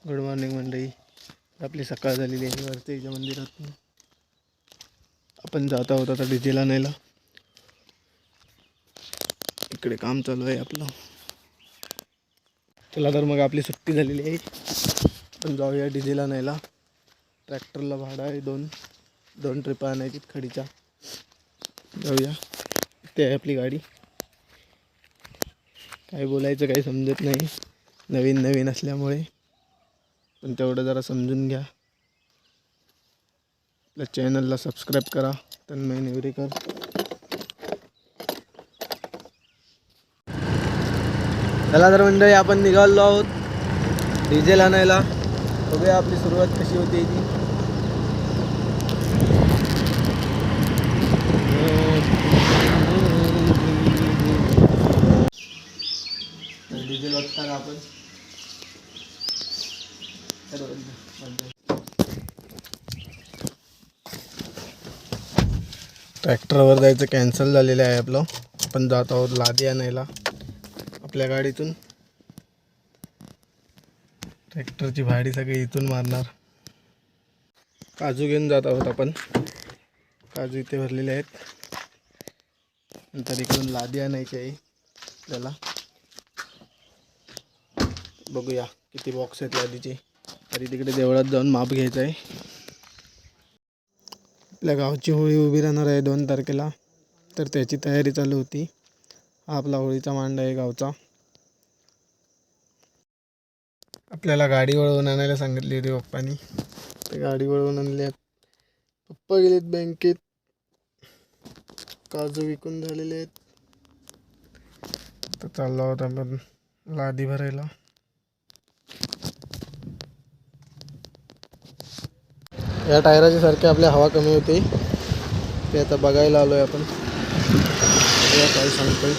Good morning मंडळी. आपली सकाळ झालेली आहे. वरतीच्या मंदिरातून आपण जात आहोत आता डीजेला आणायला. इकडे काम चालू आहे आपलं. चला तर मग आपली सुट्टी झालेली आहे. आपण जाऊया डीजेला आणायला. ट्रॅक्टरला भाडं आहे दोन ट्रिपा आणायची खडीच्या. जाऊया. ते आहे आपली गाडी. काय बोलायचं काही समजत नाही, नवीन असल्यामुळे, पण तेवढं जरा समजून घ्या. आपल्या चॅनलला सबस्क्राईब करा. तन्मय नेवरेकर. चला तर मंडळी, आपण निघालो आहोत डीजेल आणायला. बघूया आपली सुरुवात कशी होती ती. डीजेल वाजता का आपण ट्रॅक्टरवर जायचं कॅन्सल झालेलं आहे आपलं. आपण जात आहोत लादी आणायला आपल्या गाडीतून. ट्रॅक्टरची भाडी सगळी इथून मारणार. काजू घेऊन जात आहोत आपण. काजू इथे भरलेले आहेत. नंतर इकडून लादी आणायची आहे आपल्याला. बघूया किती बॉक्स आहेत लादीचे. तरी तिकडे देवळात जाऊन माप घ्यायचं आहे. आपल्या गावची होळी उभी राहणार आहे 2 तारखेला, तर त्याची तयारी चालू होती. हा आपला होळीचा मांडा आहे गावचा. आपल्याला गाडी वळवून आणायला सांगितली होती पप्पानी. तर गाडी वळवून आणली. पप्पा गेलेत बँकेत. काजू विकून झालेले आहेत. तर चाललो आहोत आपण लादी भरायला. या टायराची सारखी आपल्या हवा कमी होती. ते आता बघायला आलोय आपण. काय सांगतोय.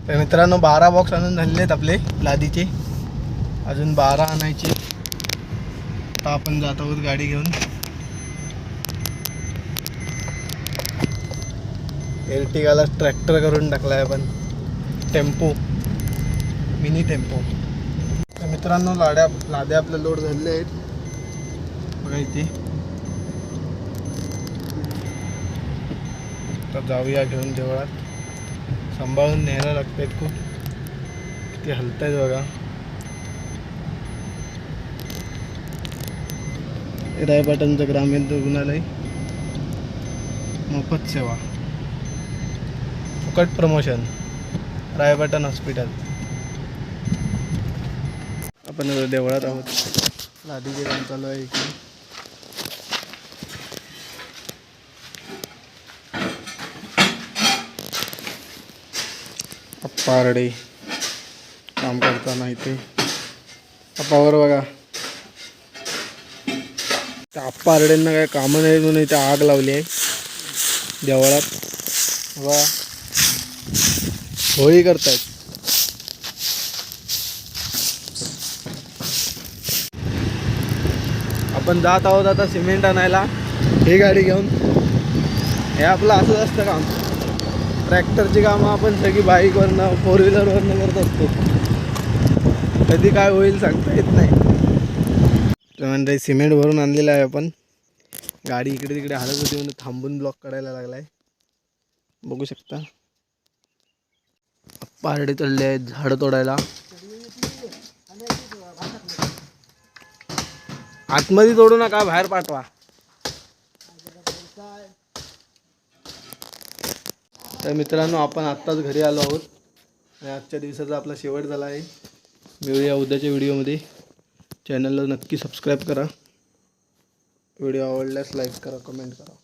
तर मित्रांनो, 12 बॉक्स आणून झालेले आहेत आपले लादीचे. अजून 12 आणायचे. आता आपण जात आहोत गाडी घेऊन. एर्टिगाला ट्रॅक्टर करून टाकलाय आपण. Tempo, mini tempo. तर मित्रांनो, लाद्या आपल्या लोड झालेले आहेत. बघा इथे. तर जाऊया घेऊन देवळात. सांभाळून न्यायला लागतात खूप. किती हलतायत बघा. रायपाटणचं ग्रामीण रुग्णालय, मोफत सेवा, फुकट प्रमोशन, रायपाटण हॉस्पिटल. आपण देवळात आहोत. लादीचे काम चालू आहे इकडे. अप्पारडे काम करताना इथे. अप्पावर बघा. त्या अप्पारड्यांना काय कामं नाही म्हणून इथे आग लावली आहे देवळात. बघा, होळी करतायत. आपण जात आहोत आता सिमेंट आणायला ही गाडी घेऊन. हे आपलं असंच असतं काम. ट्रॅक्टरची कामं आपण सगळी बाईकवरनं, 4 व्हीलरवरनं करत असतो. कधी काय होईल सांगता येत नाही. तर म्हणजे सिमेंट भरून आणलेलं आहे आपण. गाडी इकडे तिकडे हलत होती म्हणून थांबून ब्लॉक करायला लागलाय. बघू शकता. पारडे चढले आहेत झाडं तोडायला. आतमध्ये तोडू नका, बाहेर पाठवा. तर मित्रांनो, आपण आत्ताच घरी आलो आहोत आणि आजच्या दिवसाचा आपला शेवट झाला आहे. मिळूया उद्याच्या व्हिडिओमध्ये. चॅनलला नक्की सबस्क्राईब करा. व्हिडिओ आवडल्यास लाईक करा, कमेंट करा.